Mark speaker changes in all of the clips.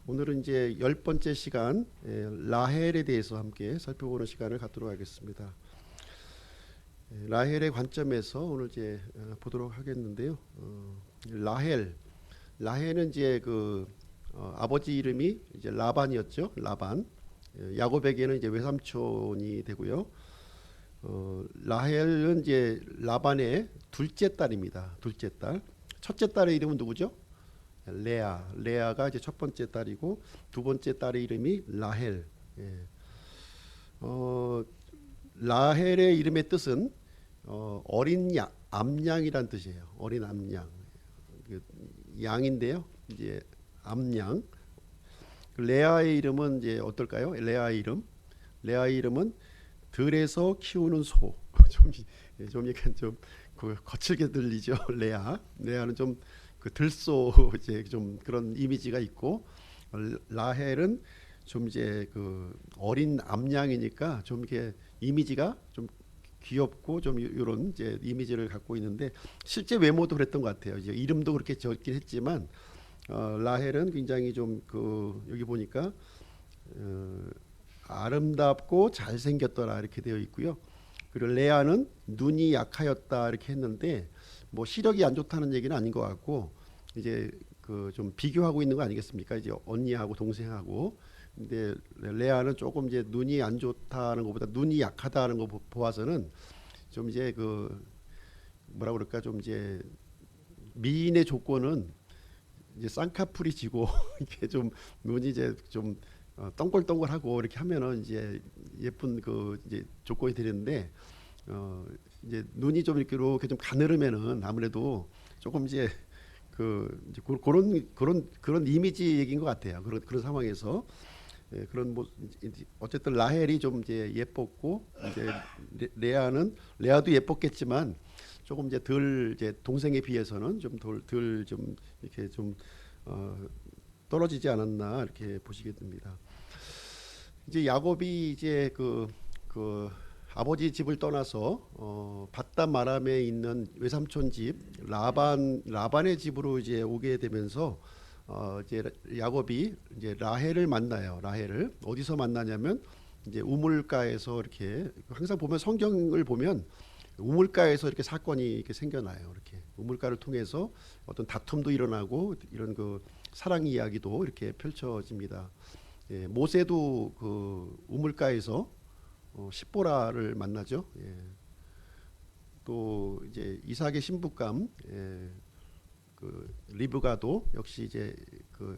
Speaker 1: 오늘은 이제 10번째 시간 라헬에 대해서 함께 살펴보는 시간을 갖도록 하겠습니다. 라헬의 관점에서 오늘 이제 보도록 하겠는데요. 라헬은 이제 아버지 이름이 이제 라반이었죠. 라반. 야곱에게는 이제 외삼촌이 되고요. 라헬은 이제 라반의 둘째 딸입니다. 둘째 딸. 첫째 딸의 이름은 누구죠? 레아가 이제 첫 번째 딸이고 두 번째 딸의 이름이 라헬. 예. 라헬의 이름의 뜻은 어린 암양이란 뜻이에요. 어린 암양. 양인데요. 이제 암양. 레아의 이름은 이제 어떨까요? 레아의 이름은 들에서 키우는 소. 좀 약간 좀 거칠게 들리죠. 레아는 좀 들소 이제 좀 그런 이미지가 있고, 라헬은 좀 이제 어린 암양이니까 좀 이렇게 이미지가 좀 귀엽고 좀 이런 이제 이미지를 갖고 있는데, 실제 외모도 그랬던 것 같아요. 이제 이름도 그렇게 적긴 했지만 라헬은 굉장히 좀 여기 보니까 아름답고 잘생겼더라 이렇게 되어 있고요. 그리고 레아는 눈이 약하였다 이렇게 했는데 뭐 시력이 안 좋다는 얘기는 아닌 것 같고, 이제 좀 비교하고 있는 거 아니겠습니까? 이제 언니하고 동생하고. 근데 레아는 조금 이제 눈이 안 좋다는 것보다 눈이 약하다는 거 보아서는 좀 이제 뭐라 그럴까, 좀 이제 미인의 조건은 이제 쌍꺼풀이 지고 이게 좀 눈이 이제 좀 동글동글하고 이렇게 하면은 이제 예쁜 이제 조건이 되는데, 이제 눈이 좀 이렇게 좀 가늘으면은 아무래도 조금 이제 이제 그런 이미지 얘기인 것 같아요. 그런 상황에서 그런 뭐 어쨌든 라헬이 좀 이제 예뻤고, 이제 레아도 예뻤겠지만 조금 이제 덜, 이제 동생에 비해서는 좀 덜 좀 이렇게 좀 떨어지지 않았나 이렇게 보시게 됩니다. 이제 야곱이 이제 아버지 집을 떠나서 바단 마람에 있는 외삼촌 집 라반의 집으로 이제 오게 되면서 이제 야곱이 이제 라헬을 만나요. 라헬을 어디서 만나냐면 이제 우물가에서, 이렇게 항상 보면 성경을 보면 우물가에서 이렇게 사건이 이렇게 생겨나요. 이렇게 우물가를 통해서 어떤 다툼도 일어나고 이런 사랑 이야기도 이렇게 펼쳐집니다. 예, 모세도 우물가에서 십보라를 만나죠. 예. 또 이제 이삭의 신부감, 예, 리브가도 역시 이제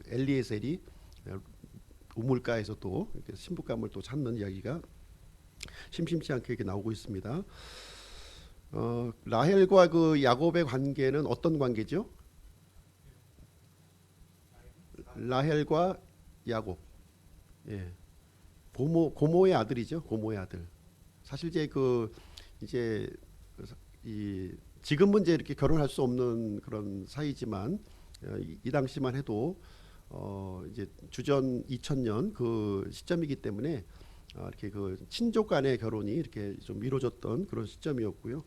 Speaker 1: 엘리에셀이 우물가에서 또 이렇게 신부감을 또 찾는 이야기가 심심치 않게 이렇게 나오고 있습니다. 라헬과 야곱의 관계는 어떤 관계죠? 라헬과 야곱, 예, 고모의 아들이죠. 고모의 아들. 사실 이제 이제 지금은 이제 이렇게 결혼할 수 없는 그런 사이지만 이 당시만 해도 이제 주전 2000년 그 시점이기 때문에 이렇게 친족 간의 결혼이 이렇게 좀 이루어졌던 그런 시점이었고요.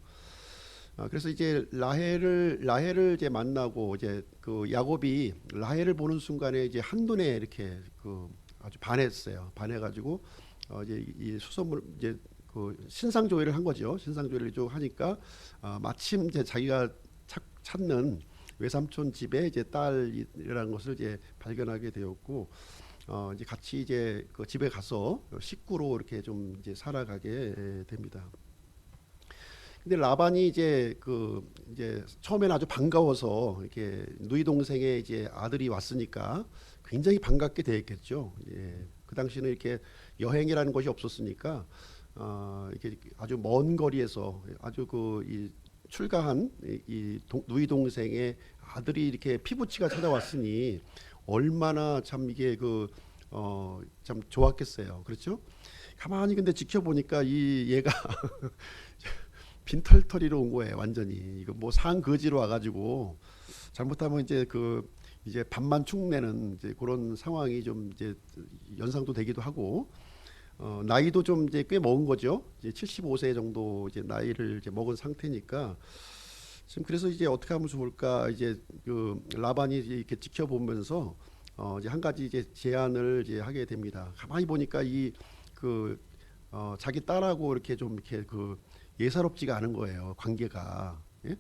Speaker 1: 그래서 이제 라헬을 이제 만나고, 이제 야곱이 라헬을 보는 순간에 이제 한눈에 이렇게 아주 반했어요. 반해가지고 이제 이 수선물 이제 신상 조회를 한 거죠. 신상 조회를 좀 하니까 마침 이제 자기가 찾는 외삼촌 집에 이제 딸이라는 것을 이제 발견하게 되었고, 이제 같이 이제 집에 가서 식구로 이렇게 좀 이제 살아가게 됩니다. 근데 라반이 이제 이제 처음에는 아주 반가워서 이렇게 누이 동생의 이제 아들이 왔으니까 굉장히 반갑게 대했겠죠. 예. 그 당시는 이렇게 여행이라는 것이 없었으니까 이렇게 아주 먼 거리에서 아주 이 출가한 누이 동생의 아들이 이렇게 피부치가 찾아왔으니 얼마나 참 이게 참 좋았겠어요. 그렇죠? 가만히 근데 지켜보니까 얘가 빈털터리로 온 거예요. 완전히 이거 뭐 상거지로 와가지고 잘못하면 이제 밥만 축내는 이제 그런 상황이 좀 이제 연상도 되기도 하고, 나이도 좀 이제 꽤 먹은 거죠. 이제 75세 정도 이제 나이를 이제 먹은 상태니까 지금, 그래서 이제 어떻게 하면 좋을까, 이제 라반이 이렇게 지켜보면서 이제 한 가지 이제 제안을 이제 하게 됩니다. 가만히 보니까 그 자기 딸하고 이렇게 좀 이렇게 그 예사롭지가 않은 거예요. 관계가. 예?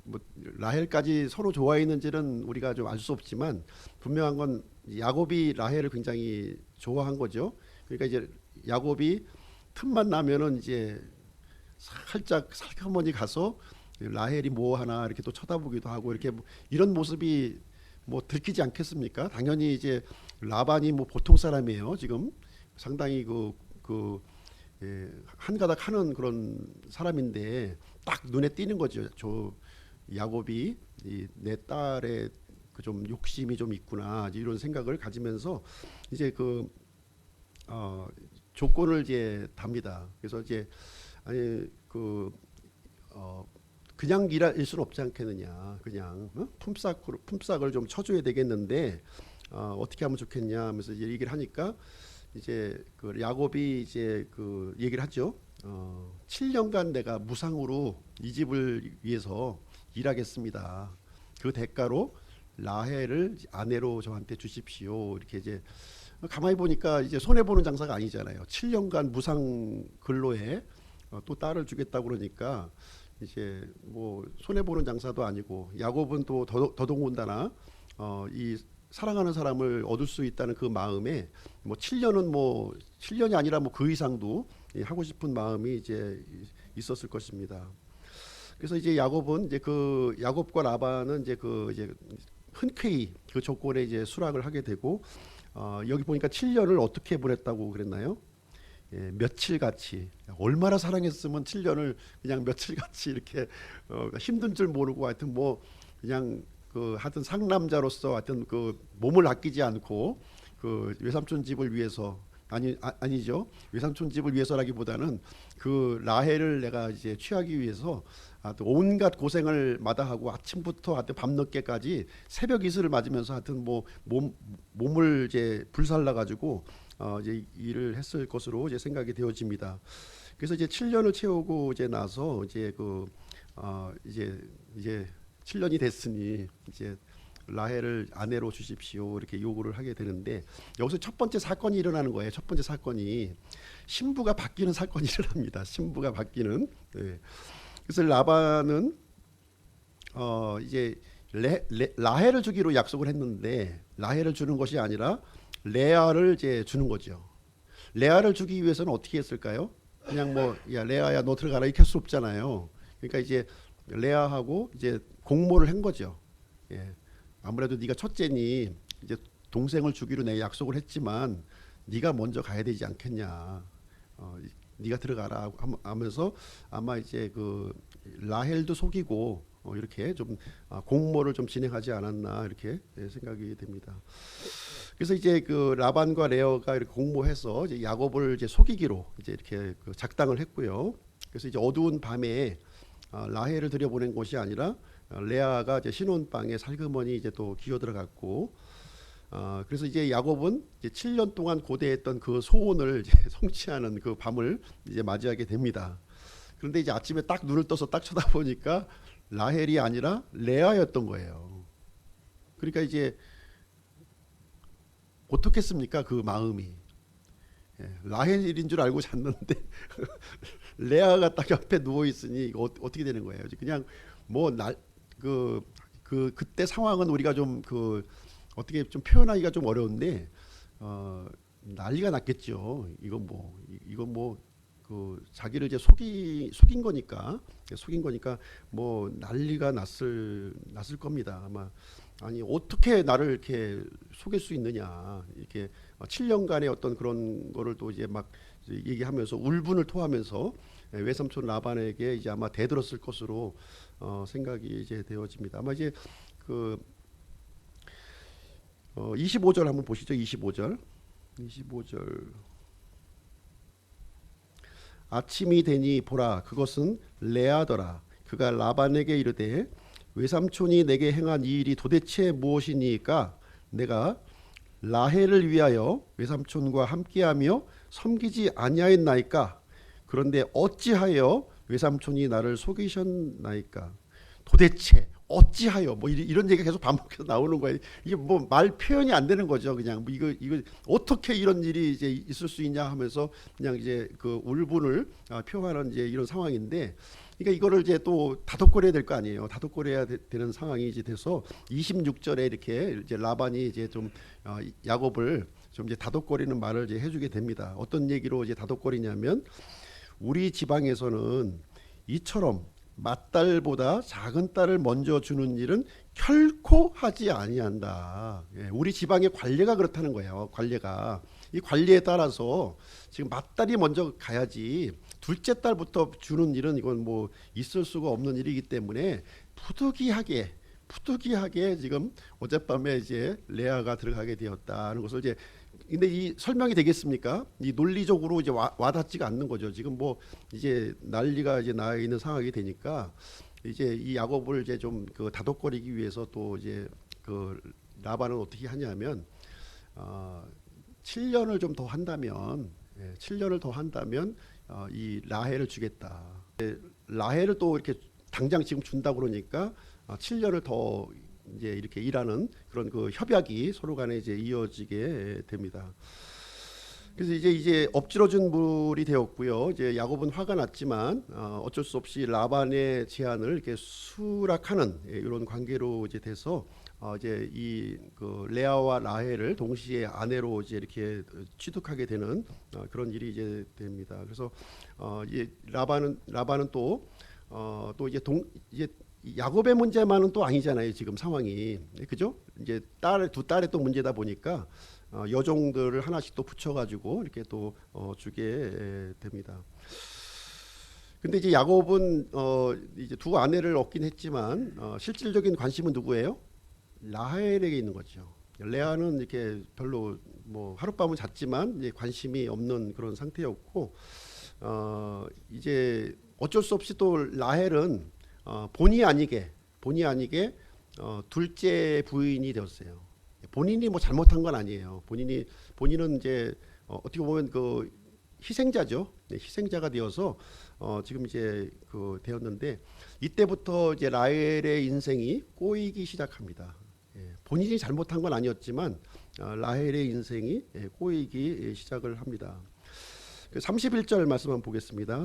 Speaker 1: 뭐 라헬까지 서로 좋아했는지는 우리가 좀 알 수 없지만 분명한 건 야곱이 라헬을 굉장히 좋아한 거죠. 그러니까 이제 야곱이 틈만 나면은 이제 살짝 살며시 가서 라헬이 뭐 하나 이렇게 또 쳐다보기도 하고 이렇게 뭐 이런 모습이 뭐 들키지 않겠습니까? 당연히 이제 라반이 뭐 보통 사람이에요. 지금 상당히 한가닥 하는 그런 사람인데 딱 눈에 띄는 거죠. 저 야곱이 내 딸의 그 좀 욕심이 좀 있구나 이런 생각을 가지면서 이제 조건을 이제 답니다. 그래서 이제 아니 그냥 일할 수는 없지 않겠느냐. 그냥 품삯을 좀 쳐줘야 되겠는데 어떻게 하면 좋겠냐 하면서 이제 얘기를 하니까 이제 그 야곱이 이제 그 얘기를 하죠. 7년간 내가 무상으로 이 집을 위해서 일하겠습니다. 그 대가로 라헬을 아내로 저한테 주십시오. 이렇게 이제 가만히 보니까 이제 손해 보는 장사가 아니잖아요. 7년간 무상 근로에 또 딸을 주겠다고 그러니까 이제 뭐 손해 보는 장사도 아니고 야곱은 또 더더군다나 이 사랑하는 사람을 얻을 수 있다는 그 마음에 뭐 7년이 아니라 뭐 그 이상도 하고 싶은 마음이 이제 있었을 것입니다. 그래서 이제 야곱은 이제 그 야곱과 라반은 이제 흔쾌히 그 조건에 이제 수락을 하게 되고 여기 보니까 7년을 어떻게 보냈다고 그랬나요? 예, 며칠같이 얼마나 사랑했으면 7년을 그냥 며칠같이 이렇게 힘든 줄 모르고 하여튼 뭐 그냥 하여튼 상남자로서 하여튼 그 몸을 아끼지 않고 그 외삼촌 집을 위해서 아니죠. 외삼촌 집을 위해서라기보다는 그 라헬을 내가 이제 취하기 위해서 하여튼 온갖 고생을 마다하고 아침부터 하여튼 밤늦게까지 새벽 이슬을 맞으면서 하여튼 뭐 몸을 이제 불살라 가지고 이제 일을 했을 것으로 이제 생각이 되어집니다. 그래서 이제 7년을 채우고 이제 나서 이제 이제 7년이 됐으니 이제 라헬을 아내로 주십시오 이렇게 요구를 하게 되는데 여기서 첫 번째 사건이 일어나는 거예요. 첫 번째 사건이 신부가 바뀌는 사건이 일어납니다. 신부가 바뀌는. 네. 그래서 라반은 이제 라헬을 주기로 약속을 했는데 라헬을 주는 것이 아니라 레아를 이제 주는 거죠. 레아를 주기 위해서는 어떻게 했을까요? 그냥 뭐 야 레아야 너 들어가라 이렇게 할 수 없잖아요. 그러니까 이제 레아하고 이제 공모를 한 거죠. 예. 아무래도 네가 첫째니 이제 동생을 주기로 내 약속을 했지만 네가 먼저 가야 되지 않겠냐. 네가 들어가라 하면서 아마 이제 그 라헬도 속이고 이렇게 좀 공모를 좀 진행하지 않았나 이렇게 생각이 됩니다. 그래서 이제 그 라반과 레아가 이렇게 공모해서 이제 야곱을 이제 속이기로 이제 이렇게 그 작당을 했고요. 그래서 이제 어두운 밤에 라헬을 들여보낸 것이 아니라 레아가 이제 신혼방에 살그머니 이제 또 기어 들어갔고, 그래서 이제 야곱은 이제 7년 동안 고대했던 그 소원을 이제 성취하는 그 밤을 이제 맞이하게 됩니다. 그런데 이제 아침에 딱 눈을 떠서 딱 쳐다보니까 라헬이 아니라 레아였던 거예요. 그러니까 이제 어떻겠습니까? 그 마음이. 라헬인 줄 알고 잤는데 레아가 딱 옆에 누워 있으니 이거 어떻게 되는 거예요? 그냥 뭐 그때 상황은 우리가 좀 어떻게 좀 표현하기가 좀 어려운데 난리가 났겠죠. 이건 뭐 자기를 이제 속인 거니까 뭐 난리가 났을 겁니다. 아마 아니 어떻게 나를 이렇게 속일 수 있느냐 이렇게 7년간의 어떤 그런 거를 또 이제 막 얘기하면서 울분을 토하면서 외삼촌 라반에게 이제 아마 대들었을 것으로 생각이 이제 되어집니다. 아마 이제 25절 한번 보시죠. 25절. 아침이 되니 보라 그것은 레아더라. 그가 라반에게 이르되 외삼촌이 내게 행한 이 일이 도대체 무엇이니까 내가 라헬을 위하여 외삼촌과 함께하며 섬기지 아니하였나이까. 그런데 어찌하여 외삼촌이 나를 속이셨나이까. 도대체 어찌하여 뭐 이런 얘기가 계속 반복해서 나오는 거예요. 이게 뭐 말 표현이 안 되는 거죠. 그냥 뭐 이거 어떻게 이런 일이 이제 있을 수 있냐 하면서 그냥 이제 그 울분을 표하는 이제 이런 상황인데, 그러니까 이거를 이제 또 다독거려야 될 거 아니에요. 다독거려야 되는 상황이 이제 돼서 26절에 이렇게 이제 라반이 이제 좀 야곱을 좀 이제 다독거리는 말을 이제 해주게 됩니다. 어떤 얘기로 이제 다독거리냐면, 우리 지방에서는 이처럼 맏딸보다 작은 딸을 먼저 주는 일은 결코 하지 아니한다. 예, 우리 지방의 관례가 그렇다는 거예요. 관례가, 이 관례에 따라서 지금 맏딸이 먼저 가야지 둘째 딸부터 주는 일은 이건 뭐 있을 수가 없는 일이기 때문에 부득이하게 지금 어젯밤에 이제 레아가 들어가게 되었다는 것을 이제, 근데 이 설명이 되겠습니까? 이 논리적으로 이제 와닿지가 않는 거죠. 지금 뭐 이제 난리가 이제 나 있는 상황이 되니까 이제 이 야곱을 이제 좀 그 다독거리기 위해서 또 이제 그 라반은 어떻게 하냐면 7년을 좀 더 한다면, 7년을 더 한다면 이 라헬을 주겠다. 라헬을 또 이렇게 당장 지금 준다 그러니까 7년을 더 이제 이렇게 일하는 그런 그 협약이 서로 간에 이제 이어지게 됩니다. 그래서 이제 엎질러준 물이 되었고요. 이제 야곱은 화가 났지만 어쩔 수 없이 라반의 제안을 이렇게 수락하는 이런 관계로 이제 돼서 이제 이 그 레아와 라헬을 동시에 아내로 이제 이렇게 취득하게 되는 그런 일이 이제 됩니다. 그래서 이 라반은 또 이제 야곱의 문제만은 또 아니잖아요. 지금 상황이, 그죠? 이제 두 딸의 또 문제다 보니까 여종들을 하나씩 또 붙여가지고 이렇게 또 주게 됩니다. 근데 이제 야곱은 이제 두 아내를 얻긴 했지만 실질적인 관심은 누구예요? 라헬에게 있는 거죠. 레아는 이렇게 별로 뭐 하룻밤은 잤지만 이제 관심이 없는 그런 상태였고, 이제 어쩔 수 없이 또 라헬은 본의 아니게 둘째 부인이 되었어요. 본인이 뭐 잘못한 건 아니에요. 본인은 이제 어떻게 보면 그 희생자죠. 희생자가 되어서 지금 이제 그 되었는데, 이때부터 이제 라헬의 인생이 꼬이기 시작합니다. 본인이 잘못한 건 아니었지만 라헬의 인생이 꼬이기 시작을 합니다. 31절 말씀 한번 보겠습니다.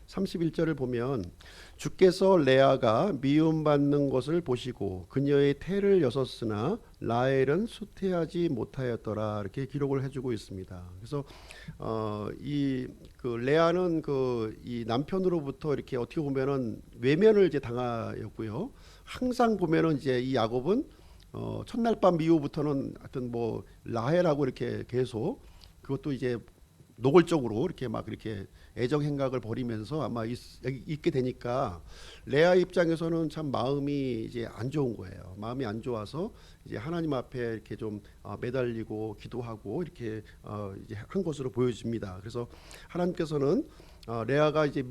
Speaker 1: 31절을 보면, 주께서 레아가 미움받는 것을 보시고 그녀의 태를 여섰으나 라헬은 수태하지 못하였더라, 이렇게 기록을 해주고 있습니다. 그래서 이 그 레아는 그 이 남편으로부터 이렇게 어떻게 보면은 외면을 이제 당하였고요. 항상 보면은 이제 이 야곱은 첫날 밤 이후부터는 하여튼 뭐 라헬하고 이렇게 계속, 그것도 이제 노골적으로 이렇게 막 이렇게 애정 행각을 벌이면서 아마 있게 되니까 레아 입장에서는 참 마음이 이제 안 좋은 거예요. 마음이 안 좋아서 이제 하나님 앞에 이렇게 좀 매달리고 기도하고 이렇게 이제 한 것으로 보여집니다. 그래서 하나님께서는 레아가 이제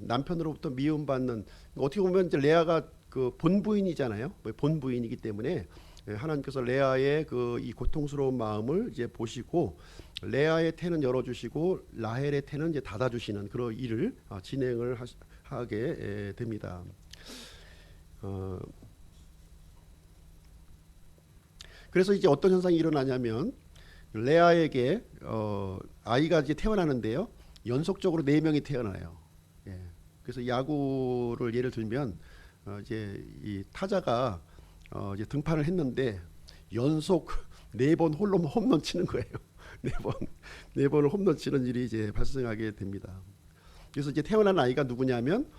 Speaker 1: 남편으로부터 미움받는, 어떻게 보면 이제 레아가 그 본부인이잖아요. 본부인이기 때문에 하나님께서 레아의 그 이 고통스러운 마음을 이제 보시고 레아의 태는 열어주시고 라헬의 태는 이제 닫아주시는 그런 일을 진행을 하게 됩니다. 그래서 이제 어떤 현상이 일어나냐면, 레아에게 아이가 이제 태어나는데요, 연속적으로 4명이 태어나요. 그래서 야구를 예를 들면 이제 이 타자가 이제 등판을 했는데 연속 4번 홈런 치는 거예요. 4번을 홈런 치는 일이 이제 발생하게 됩니다. 그래서 이제 태어난 아이가 누구냐면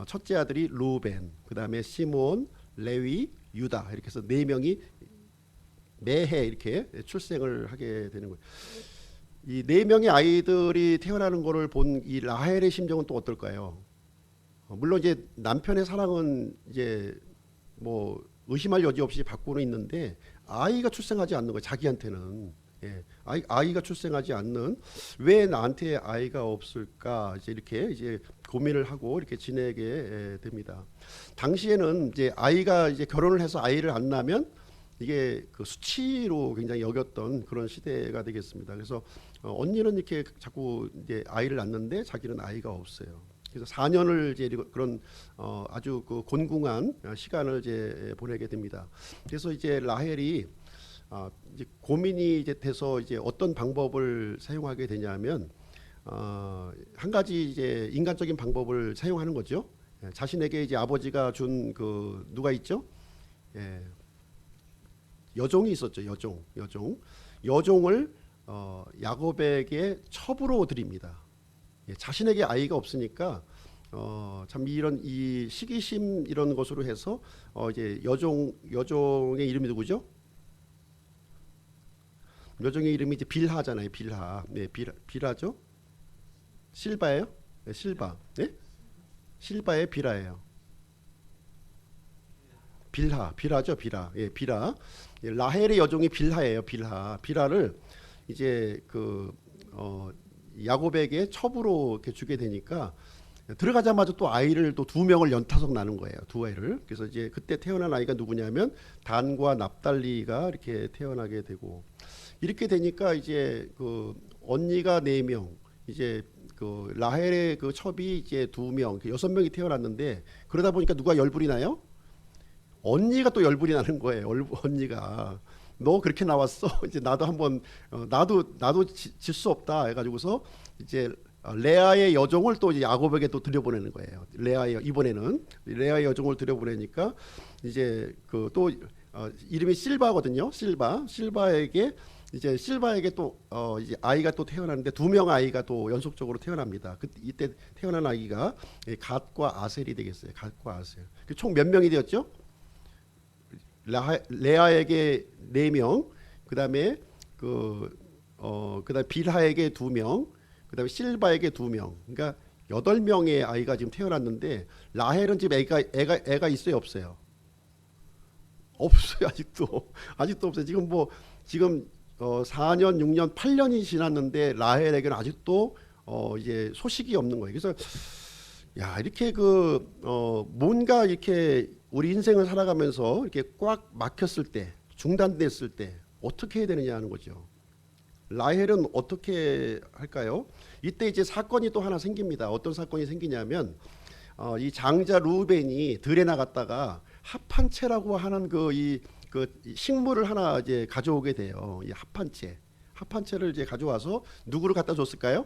Speaker 1: 첫째 아들이 루벤, 그다음에 시몬, 레위, 유다, 이렇게 해서 4명이 매해 이렇게 출생을 하게 되는 거예요. 이 4명의 아이들이 태어나는 것을 본 이 라헬의 심정은 또 어떨까요? 물론 이제 남편의 사랑은 이제 뭐 의심할 여지 없이 받고는 있는데, 아이가 출생하지 않는 거예요. 자기한테는. 아이가 출생하지 않는, 왜 나한테 아이가 없을까, 이제 이렇게 이제 고민을 하고 이렇게 지내게 됩니다. 당시에는 이제 아이가 이제 결혼을 해서 아이를 안 낳으면 이게 그 수치로 굉장히 여겼던 그런 시대가 되겠습니다. 그래서 언니는 이렇게 자꾸 이제 아이를 낳는데 자기는 아이가 없어요. 그래서 4년을 이제 그런 아주 그 곤궁한 시간을 이제 보내게 됩니다. 그래서 이제 라헬이 이제 고민이 이제 돼서 이제 어떤 방법을 사용하게 되냐면 한 가지 이제 인간적인 방법을 사용하는 거죠. 자신에게 이제 아버지가 준 그 누가 있죠? 예, 여종이 있었죠. 여종을 야곱에게 첩으로 드립니다. 예, 자신에게 아이가 없으니까 참 이런 이 시기심 이런 것으로 해서 이제 여종의 이름이 누구죠? 여종의 이름이 이제 빌하잖아요. 빌하. 네, 빌하죠. 실바예요? 네, 실바. 네? 실바의 빌하예요. 빌하죠. 빌하. 예, 빌하. 예, 라헬의 여종이 빌하예요. 빌하를 이제 야곱에게 첩으로 이렇게 주게 되니까 들어가자마자 또 아이를 또 두 명을 연타석 나는 거예요. 두 아이를. 그래서 이제 그때 태어난 아이가 누구냐면 단과 납달리가 이렇게 태어나게 되고 이렇게 되니까 이제 그 언니가 4명, 이제 그 라헬의 그 첩이 이제 2명, 6명이 태어났는데 그러다 보니까 누가 열불이 나요? 언니가 또 열불이 나는 거예요. 언니가 너 그렇게 나왔어? 이제 나도 한번 나도 질 수 없다 해가지고서 이제 레아의 여종을 또 이제 야곱에게 또 들여보내는 거예요. 이번에는 레아의 여종을 들여보내니까 이제 그 또 이름이 실바거든요. 실바에게 또 이제 아이가 또 태어나는데 2명 아이가 또 연속적으로 태어납니다. 이때 태어난 아이가 갓과 아셀이 되겠어요. 갓과 아셀. 총 몇 명이 되었죠? 레아에게 4명, 그다음에 그다음에 빌하에게 2명, 그다음에 실바에게 2명. 그러니까 8명의 아이가 지금 태어났는데 라헬은 지금 애가 있어요, 없어요? 없어요. 아직도 없어요. 지금 4년, 6년, 8년이 지났는데 라헬에게는 아직도 이제 소식이 없는 거예요. 그래서 야, 이렇게 뭔가 이렇게 우리 인생을 살아가면서 이렇게 꽉 막혔을 때, 중단됐을 때 어떻게 해야 되느냐 하는 거죠. 라헬은 어떻게 할까요? 이때 이제 사건이 또 하나 생깁니다. 어떤 사건이 생기냐면 이 장자 루벤이 들에 나갔다가 합한채라고 하는 그 식물을 하나 이제 가져오게 돼요. 이 합한채를 이제 가져와서 누구를 갖다 줬을까요?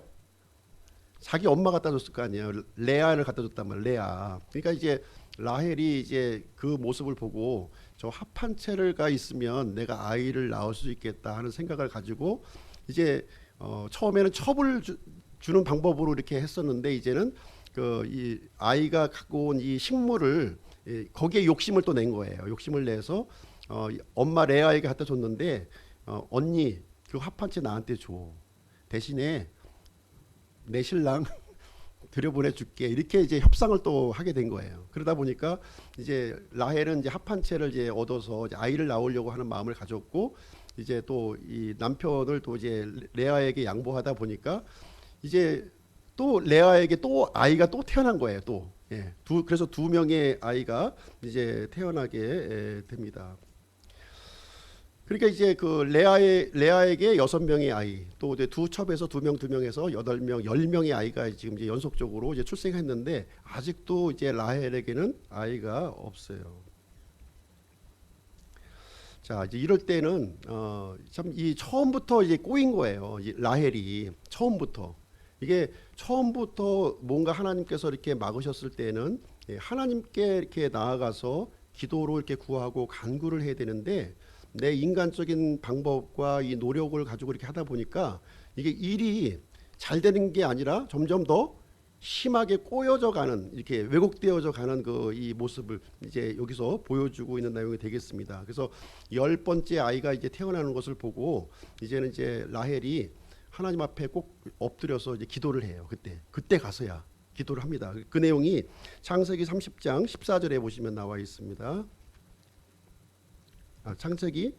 Speaker 1: 자기 엄마 갖다 줬을 거 아니에요. 레아를 갖다 줬단 말이에요. 레아. 그러니까 이제 라헬이 이제 그 모습을 보고 저 합한채가 있으면 내가 아이를 낳을 수 있겠다 하는 생각을 가지고 이제 처음에는 첩을 주는 방법으로 이렇게 했었는데 이제는 이 아이가 갖고 온 이 식물을 거기에 욕심을 또 낸 거예요. 욕심을 내서 엄마 레아에게 갖다 줬는데 언니 그 합한채 나한테 줘. 대신에 내 신랑 들여보내 줄게. 이렇게 이제 협상을 또 하게 된 거예요. 그러다 보니까 이제 라헬은 이제 합한채를 이제 얻어서 이제 아이를 낳으려고 하는 마음을 가졌고 이제 또 이 남편을 또 이제 레아에게 양보하다 보니까 이제 또 레아에게 또 아이가 또 태어난 거예요. 또 예. 그래서 2명의 아이가 이제 태어나게 됩니다. 그러니까 이제 레아에게 6명의 아이, 또 이제 두 첩에서 2명에서 8명, 10명의 아이가 지금 이제 연속적으로 이제 출생했는데 아직도 이제 라헬에게는 아이가 없어요. 자, 이제 이럴 때는 참 이 처음부터 이제 꼬인 거예요. 이 라헬이 처음부터 뭔가 하나님께서 이렇게 막으셨을 때는 하나님께 이렇게 나아가서 기도로 이렇게 구하고 간구를 해야 되는데 내 인간적인 방법과 이 노력을 가지고 이렇게 하다 보니까 이게 일이 잘 되는 게 아니라 점점 더 심하게 꼬여져 가는, 이렇게 왜곡되어져 가는 이 모습을 이제 여기서 보여주고 있는 내용이 되겠습니다. 그래서 10번째 아이가 이제 태어나는 것을 보고 이제는 이제 라헬이 하나님 앞에 꼭 엎드려서 이제 기도를 해요. 그때 가서야 기도를 합니다. 그 내용이 창세기 30장 14절에 보시면 나와 있습니다. 창세기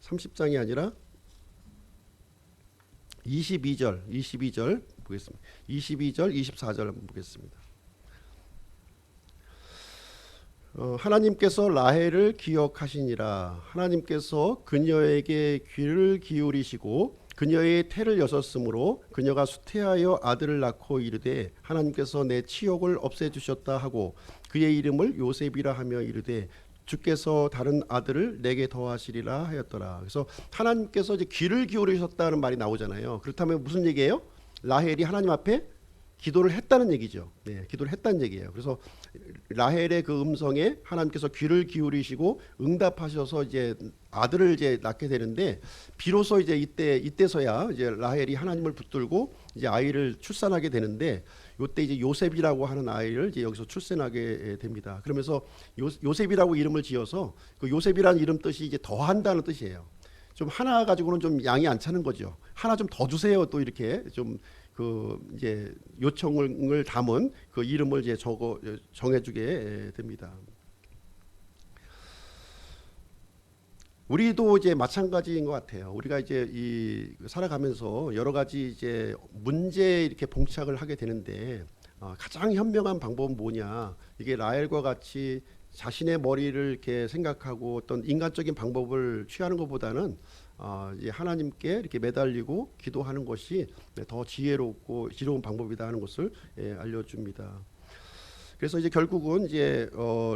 Speaker 1: 30장이 아니라 22절 보겠습니다. 22절 24절 한번 보겠습니다. 하나님께서 라헬을 기억하시니라. 하나님께서 그녀에게 귀를 기울이시고 그녀의 태를 여섰으므로 그녀가 수태하여 아들을 낳고 이르되 하나님께서 내 치욕을 없애주셨다 하고 그의 이름을 요셉이라 하며 이르되 주께서 다른 아들을 내게 더하시리라 하였더라. 그래서 하나님께서 이제 귀를 기울이셨다는 말이 나오잖아요. 그렇다면 무슨 얘기예요? 라헬이 하나님 앞에 기도를 했다는 얘기죠. 네, 기도를 했다는 얘기예요. 그래서 라헬의 그 음성에 하나님께서 귀를 기울이시고 응답하셔서 이제 아들을 이제 낳게 되는데, 비로소 이제 이때서야 이제 라헬이 하나님을 붙들고 이제 아이를 출산하게 되는데, 요때 이제 요셉이라고 하는 아이를 이제 여기서 출산하게 됩니다. 그러면서 요셉이라고 이름을 지어서 그 요셉이라는 이름 뜻이 이제 더한다는 뜻이에요. 좀 하나 가지고는 좀 양이 안 차는 거죠. 하나 좀 더 주세요. 또 이렇게 좀 그 이제 요청을 담은 그 이름을 이제 정해주게 됩니다. 우리도 이제 마찬가지인 것 같아요. 우리가 이제 살아가면서 여러 가지 이제 문제에 이렇게 봉착을 하게 되는데, 가장 현명한 방법은 뭐냐? 이게 라헬과 같이 자신의 머리를 이렇게 생각하고 어떤 인간적인 방법을 취하는 것보다는 이제 하나님께 이렇게 매달리고 기도하는 것이 더 지혜롭고 지혜로운 방법이다 하는 것을 알려줍니다. 그래서 이제 결국은 이제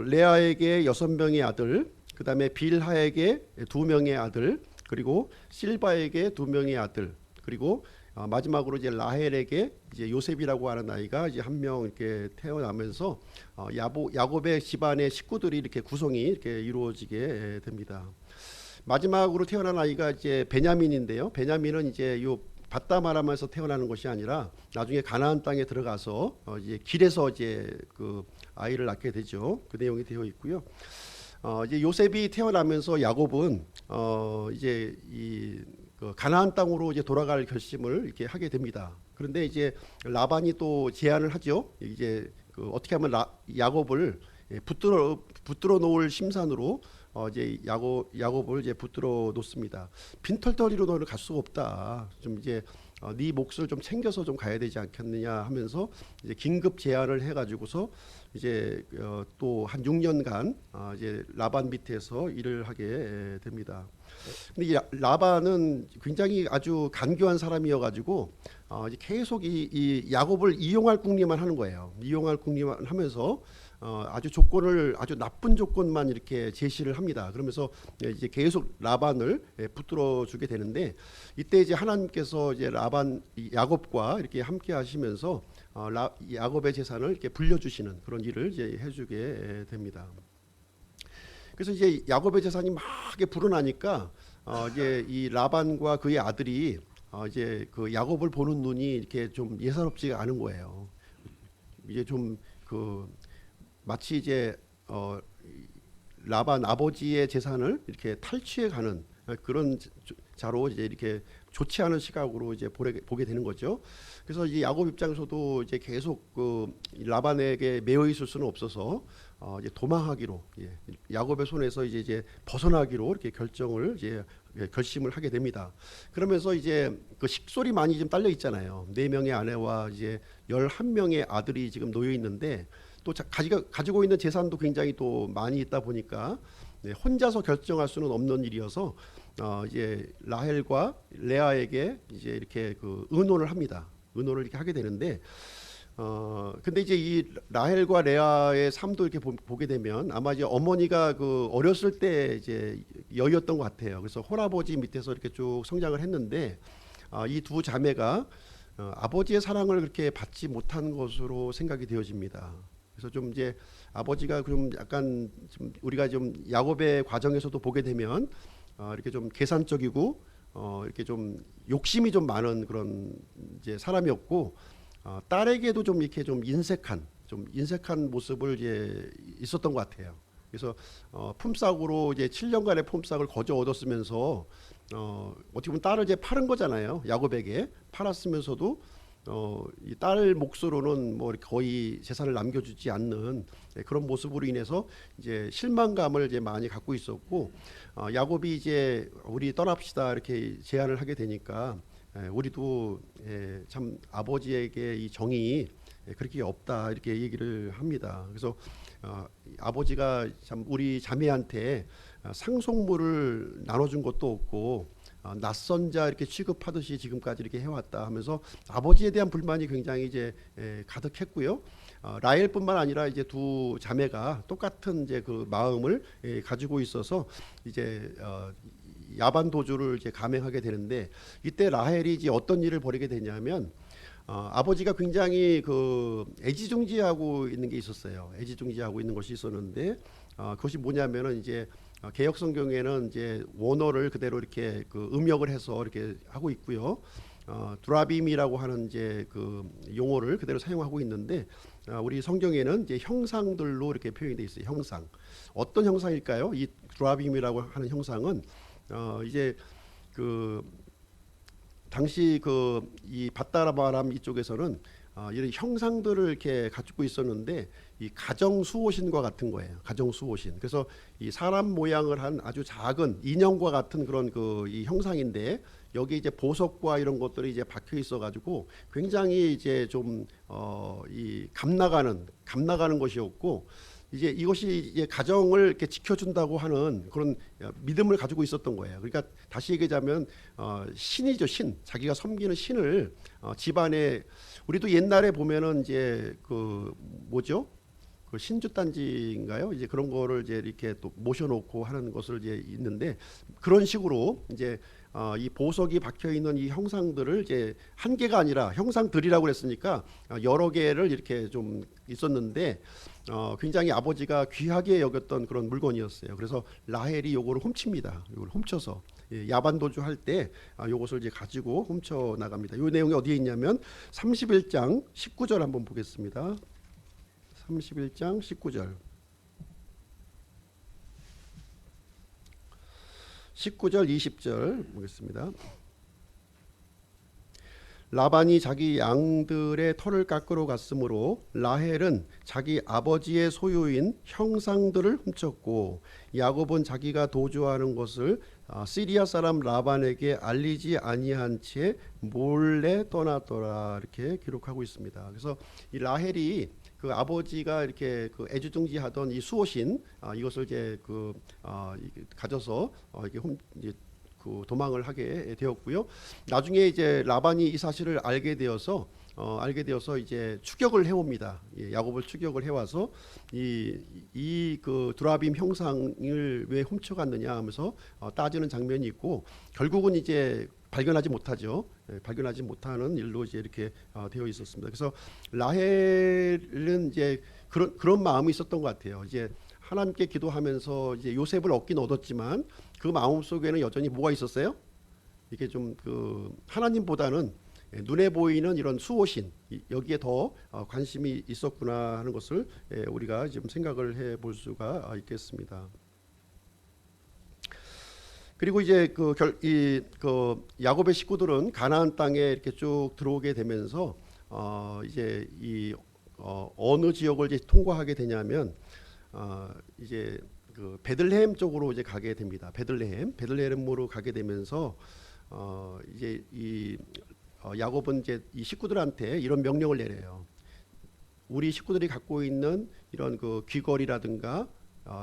Speaker 1: 레아에게 6명의 아들, 그 다음에 빌하에게 2명의 아들, 그리고 실바에게 2명의 아들, 그리고 마지막으로 이제 라헬에게 이제 요셉이라고 하는 아이가 이제 1명 이렇게 태어나면서 야곱의 집안의 식구들이 이렇게 구성이 이렇게 이루어지게 됩니다. 마지막으로 태어난 아이가 이제 베냐민인데요. 베냐민은 이제 요 바다마람에서 태어나는 것이 아니라 나중에 가나안 땅에 들어가서 이제 길에서 이제 그 아이를 낳게 되죠. 그 내용이 되어 있고요. 이제 요셉이 태어나면서 야곱은 이제 그 가나안 땅으로 이제 돌아갈 결심을 이렇게 하게 됩니다. 그런데 이제 라반이 또 제안을 하죠. 이제 그 어떻게 하면 야곱을 붙들어 놓을 심산으로 이제 야곱을 이제 붙들어 놓습니다. 빈털터리로 너를 갈 수가 없다. 좀 이제 네 몫을 좀 챙겨서 좀 가야 되지 않겠느냐 하면서 이제 긴급 제안을 해가지고서 이제 또 한 6년간 이제 라반 밑에서 일을 하게 됩니다. 근데 이 라반은 굉장히 아주 간교한 사람이어가지고 이제 계속 이 야곱을 이용할 궁리만 하는 거예요. 이용할 궁리만 하면서 아주 나쁜 조건만 이렇게 제시를 합니다. 그러면서 이제 계속 라반을 붙들어 주게 되는데, 이때 이제 하나님께서 이제 야곱과 이렇게 함께 하시면서 야곱의 재산을 이렇게 불려주시는 그런 일을 이제 해주게 됩니다. 그래서 이제 야곱의 재산이 막 불어나니까 이제 이 라반과 그의 아들이 이제 그 야곱을 보는 눈이 이렇게 좀 예사롭지가 않은 거예요. 이제 좀 그 마치 이제 라반 아버지의 재산을 이렇게 탈취해 가는 그런 자로 이제 이렇게 좋지 않은 시각으로 이제 보게 되는 거죠. 그래서 이 야곱 입장에서도 이제 계속 그 라반에게 매여 있을 수는 없어서 이제 도망하기로, 야곱의 손에서 이제 벗어나기로 이렇게 결심을 하게 됩니다. 그러면서 이제 그 식솔이 많이 좀 딸려 있잖아요. 4명의 아내와 이제 11명의 아들이 지금 놓여 있는데, 또 가지고 있는 재산도 굉장히 또 많이 있다 보니까 혼자서 결정할 수는 없는 일이어서 이제 라헬과 레아에게 이제 이렇게 그 의논을 합니다. 의논을 이렇게 하게 되는데, 근데 이제 이 라헬과 레아의 삶도 이렇게 보게 되면 아마 이제 어머니가 그 어렸을 때 이제 여유였던 것 같아요. 그래서 홀아버지 밑에서 이렇게 쭉 성장을 했는데, 이 두 자매가 아버지의 사랑을 그렇게 받지 못한 것으로 생각이 되어집니다. 그래서 좀 이제 아버지가 좀 약간 좀 우리가 좀 야곱의 과정에서도 보게 되면 이렇게 좀 계산적이고 이렇게 좀 욕심이 좀 많은 그런 이제 사람이었고, 딸에게도 좀 이렇게 좀 인색한 모습을 이제 있었던 것 같아요. 그래서 품삯으로 이제 7년간의 품삯을 거저 얻었으면서 어떻게 보면 딸을 이제 팔은 거잖아요. 야곱에게 팔았으면서도 이 딸 몫으로는 뭐 이렇게 거의 재산을 남겨주지 않는 그런 모습으로 인해서 이제 실망감을 이제 많이 갖고 있었고, 야곱이 이제 우리 떠납시다 이렇게 제안을 하게 되니까 우리도 참 아버지에게 이 정이 그렇게 없다 이렇게 얘기를 합니다. 그래서 아버지가 참 우리 자매한테 상속물을 나눠준 것도 없고 낯선 자 이렇게 취급하듯이 지금까지 이렇게 해왔다 하면서 아버지에 대한 불만이 굉장히 이제 가득했고요. 라헬뿐만 아니라 이제 두 자매가 똑같은 이제 그 마음을 가지고 있어서 이제 야반 도주를 이제 감행하게 되는데, 이때 라헬이 이제 어떤 일을 벌이게 되냐면 아버지가 굉장히 그 애지중지하고 있는 게 있었어요. 애지중지하고 있는 것이 있었는데 그것이 뭐냐면은 이제 개역 성경에는 이제 원어를 그대로 이렇게 그 음역을 해서 이렇게 하고 있고요. 드라빔이라고 하는 이제 그 용어를 그대로 사용하고 있는데 우리 성경에는 이제 형상들로 이렇게 표현이 되어 있어요. 형상. 어떤 형상일까요? 이 드라빔이라고 하는 형상은 이제 그 당시 그 이 바다라바람 이쪽에서는 이런 형상들을 이렇게 가지고 있었는데 이 가정 수호신과 같은 거예요. 가정 수호신. 그래서 이 사람 모양을 한 아주 작은 인형과 같은 그런 그 이 형상인데 여기 이제 보석과 이런 것들이 이제 박혀 있어 가지고 굉장히 이제 좀 이 감나가는 것이었고, 이제 이것이 이제 가정을 이렇게 지켜준다고 하는 그런 믿음을 가지고 있었던 거예요. 그러니까 다시 얘기하자면 신이죠, 신. 자기가 섬기는 신을 집안에, 우리도 옛날에 보면은 이제 그 뭐죠? 그 신주단지인가요? 이제 그런 거를 이제 이렇게 또 모셔놓고 하는 것을 이제 있는데, 그런 식으로 이제 이 보석이 박혀 있는 이 형상들을 이제 한 개가 아니라 형상들이라고 그랬으니까 여러 개를 이렇게 좀 있었는데 굉장히 아버지가 귀하게 여겼던 그런 물건이었어요. 그래서 라헬이 요거를 훔칩니다. 요걸 훔쳐서 야반도주 할 때 요것을 이제 가지고 훔쳐 나갑니다. 요 내용이 어디에 있냐면 31장 19절 한번 보겠습니다. 31장 19절. 19절 20절 보겠습니다. 라반이 자기 양들의 털을 깎으러 갔으므로 라헬은 자기 아버지의 소유인 형상들을 훔쳤고 야곱은 자기가 도주하는 것을 시리아 사람 라반에게 알리지 아니한 채 몰래 떠났더라, 이렇게 기록하고 있습니다. 그래서 이 라헬이 그 아버지가 이렇게 그 애지중지하던 이 수호신 이것을 이제 그 가져서 이게 이제 그 도망을 하게 되었고요. 나중에 이제 라반이 이 사실을 알게 되어서 이제 추격을 해옵니다. 야곱을 추격을 해와서 이 그 두라빔 형상을 왜 훔쳐갔느냐 하면서 따지는 장면이 있고, 결국은 이제 발견하지 못하죠. 발견하지 못하는 일로 이제 이렇게 되어 있었습니다. 그래서 라헬은 이제 그런 마음이 있었던 것 같아요. 이제 하나님께 기도하면서 이제 요셉을 얻긴 얻었지만 그 마음 속에는 여전히 뭐가 있었어요? 이게 좀 그 하나님보다는 눈에 보이는 이런 수호신, 여기에 더 관심이 있었구나 하는 것을 우리가 지금 생각을 해볼 수가 있겠습니다. 그리고 이제 그 야곱의 식구들은 가나안 땅에 이렇게 쭉 들어오게 되면서 이제 어느 지역을 이제 통과하게 되냐면 이제 그 베들레헴 쪽으로 이제 가게 됩니다. 베들레헴으로 가게 되면서 이제 야곱은 이제 이 식구들한테 이런 명령을 내려요. 우리 식구들이 갖고 있는 이런 그 귀걸이라든가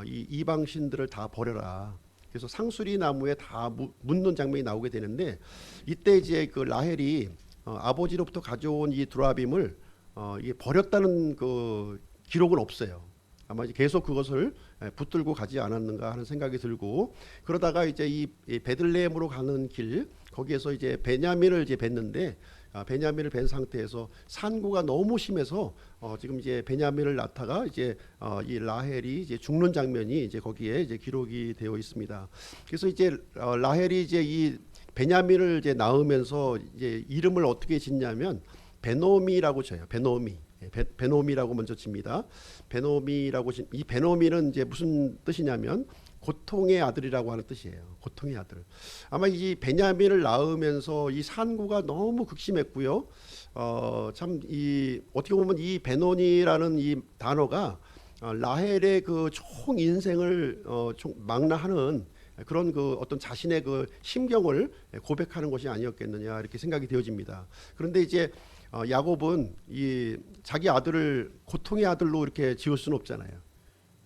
Speaker 1: 이 이방 신들을 다 버려라. 그래서 상수리 나무에 다 묻는 장면이 나오게 되는데, 이때 이제 그 라헬이 아버지로부터 가져온 이 드라빔을 이게 버렸다는 그 기록은 없어요. 아마 이제 계속 그것을 붙들고 가지 않았는가 하는 생각이 들고, 그러다가 이제 이 베들레헴으로 가는 길, 거기에서 이제 베냐민을 이제 뵀는데 베냐민을 뵌 상태에서 산고가 너무 심해서 지금 이제 베냐민을 낳다가 이제 이 라헬이 이제 죽는 장면이 이제 거기에 이제 기록이 되어 있습니다. 그래서 이제 라헬이 이제 이 베냐민을 이제 낳으면서 이제 이름을 어떻게 짓냐면 베노미라고 쳐요. 베노미라고 먼저 칩니다. 이 베노미는 이제 무슨 뜻이냐면 고통의 아들이라고 하는 뜻이에요. 고통의 아들. 아마 이 베냐민을 낳으면서 이 산고가 너무 극심했고요. 참 어떻게 보면 이 베노니라는 이 단어가 라헬의 그 총 인생을 망라하는 그런 그 어떤 자신의 그 심경을 고백하는 것이 아니었겠느냐, 이렇게 생각이 되어집니다. 그런데 이제 야곱은 이 자기 아들을 고통의 아들로 이렇게 지을 수는 없잖아요.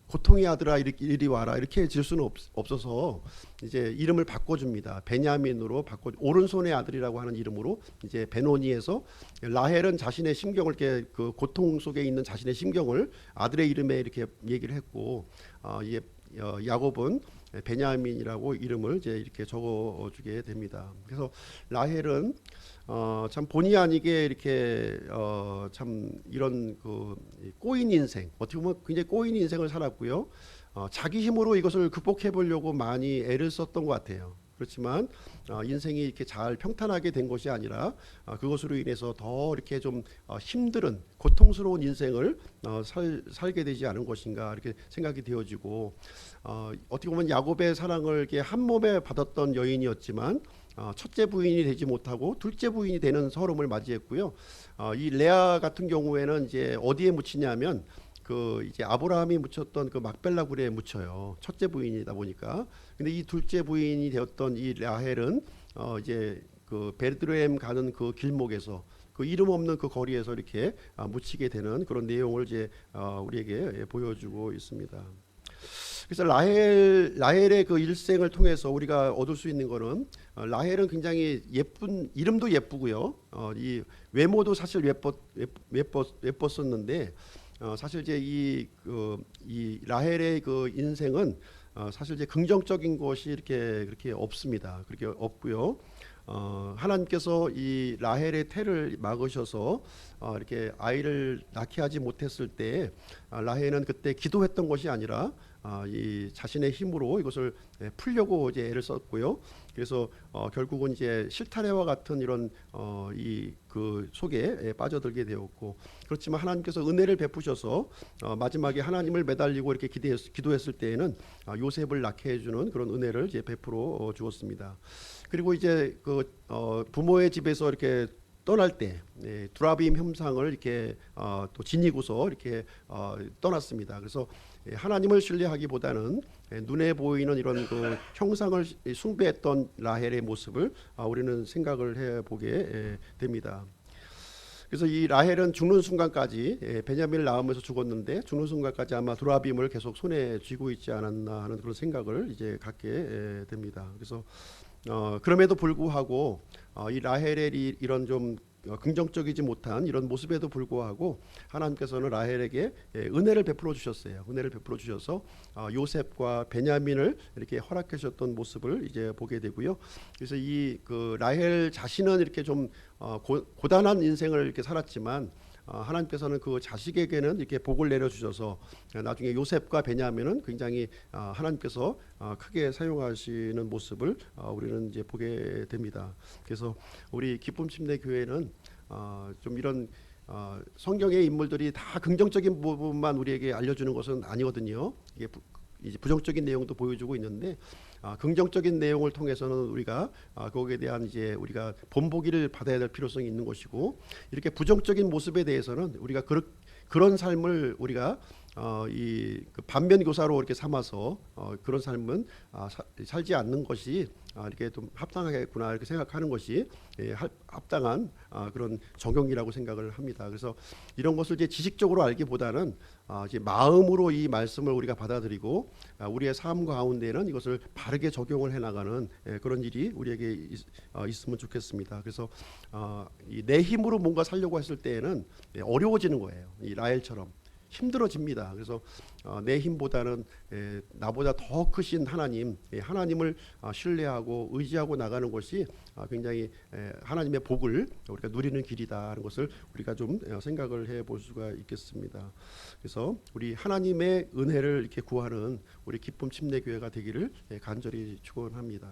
Speaker 1: 고통의 아들아 이리 와라 이렇게 질 수는 없어서 이제 이름을 바꿔줍니다. 베냐민으로 바꿔 오른손의 아들이라고 하는 이름으로 이제 베노니에서 라헬은 자신의 심경을 이렇게 그 고통 속에 있는 자신의 심경을 아들의 이름에 이렇게 얘기를 했고 이제 야곱은 베냐민이라고 이름을 이제 이렇게 적어주게 됩니다. 그래서 라헬은 참 본의 아니게 이렇게 참 이런 그 꼬인 인생 어떻게 보면 굉장히 꼬인 인생을 살았고요. 자기 힘으로 이것을 극복해 보려고 많이 애를 썼던 것 같아요. 그렇지만 인생이 이렇게 잘 평탄하게 된 것이 아니라 그것으로 인해서 더 이렇게 좀 힘든 고통스러운 인생을 살게 되지 않은 것인가 이렇게 생각이 되어지고 어떻게 보면 야곱의 사랑을 이렇게 한 몸에 받았던 여인이었지만 첫째 부인이 되지 못하고 둘째 부인이 되는 서름을 맞이했고요. 이 레아 같은 경우에는 이제 어디에 묻히냐면 그 이제 아브라함이 묻혔던 그 막벨라 굴에 묻혀요. 첫째 부인이다 보니까. 근데 이 둘째 부인이 되었던 이 라헬은 이제 그 베들레헴 가는 그 길목에서 그 이름 없는 그 거리에서 이렇게 묻히게 되는 그런 내용을 이제 우리에게 보여주고 있습니다. 그래서 라헬의 그 일생을 통해서 우리가 얻을 수 있는 거는 라헬은 굉장히 예쁜 이름도 예쁘고요. 이 외모도 사실 예뻤었는데 사실 이제 이 라헬의 그 인생은 사실 이제 긍정적인 것이 이렇게 그렇게 없습니다. 그렇게 없고요. 하나님께서 이 라헬의 태를 막으셔서 이렇게 아이를 낳게 하지 못했을 때 라헬은 그때 기도했던 것이 아니라 이 자신의 힘으로 이것을 풀려고 이제 애를 썼고요. 그래서 결국은 이제 실타래와 같은 이런 이 그 속에 빠져들게 되었고 그렇지만 하나님께서 은혜를 베푸셔서 마지막에 하나님을 매달리고 이렇게 기도했을 때에는 요셉을 낳게 해주는 그런 은혜를 이제 베풀어 주었습니다. 그리고 이제 그 부모의 집에서 이렇게 떠날 때 두라빔 형상을 이렇게 또 지니고서 이렇게 떠났습니다. 그래서 하나님을 신뢰하기보다는 눈에 보이는 이런 그 형상을 숭배했던 라헬의 모습을 우리는 생각을 해보게 됩니다. 그래서 이 라헬은 죽는 순간까지 베냐민을 낳으면서 죽었는데 죽는 순간까지 아마 두라빔을 계속 손에 쥐고 있지 않았나 하는 그런 생각을 이제 갖게 됩니다. 그래서 그럼에도 불구하고 이 라헬의 이런 좀 긍정적이지 못한 이런 모습에도 불구하고 하나님께서는 라헬에게 은혜를 베풀어 주셨어요. 은혜를 베풀어 주셔서 요셉과 베냐민을 이렇게 허락해 주셨던 모습을 이제 보게 되고요. 그래서 이 그 라헬 자신은 이렇게 좀 고단한 인생을 이렇게 살았지만 하나님께서는 그 자식에게는 이렇게 복을 내려 주셔서 나중에 요셉과 베냐민은 굉장히 하나님께서 크게 사용하시는 모습을 우리는 이제 보게 됩니다. 그래서 우리 기쁨 침례 교회는 좀 이런 성경의 인물들이 다 긍정적인 부분만 우리에게 알려주는 것은 아니거든요. 이게 이제 부정적인 내용도 보여주고 있는데 긍정적인 내용을 통해서는 우리가 거기에 대한 이제 우리가 본보기를 받아야 될 필요성이 있는 것이고 이렇게 부정적인 모습에 대해서는 우리가 그런 삶을 우리가 이 그 반면 교사로 이렇게 삼아서 그런 삶은 살지 않는 것이 이렇게 좀 합당하겠구나 이렇게 생각하는 것이 합당한 그런 적용이라고 생각을 합니다. 그래서 이런 것을 이제 지식적으로 알기보다는 이제 마음으로 이 말씀을 우리가 받아들이고 우리의 삶 가운데는 이것을 바르게 적용을 해나가는 그런 일이 우리에게 있으면 좋겠습니다. 그래서 내 힘으로 뭔가 살려고 했을 때에는 어려워지는 거예요. 이 라헬처럼. 힘들어집니다. 그래서 내 힘보다는 나보다 더 크신 하나님을 신뢰하고 의지하고 나가는 것이 굉장히 하나님의 복을 우리가 누리는 길이다 하는 것을 우리가 좀 생각을 해볼 수가 있겠습니다. 그래서 우리 하나님의 은혜를 이렇게 구하는 우리 기쁨 침례 교회가 되기를 간절히 축원합니다.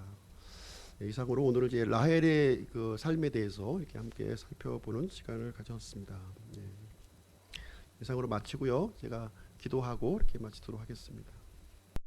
Speaker 1: 이상으로 오늘은 이제 라헬의 그 삶에 대해서 이렇게 함께 살펴보는 시간을 가졌습니다. 이상으로 마치고요. 제가 기도하고 이렇게 마치도록 하겠습니다.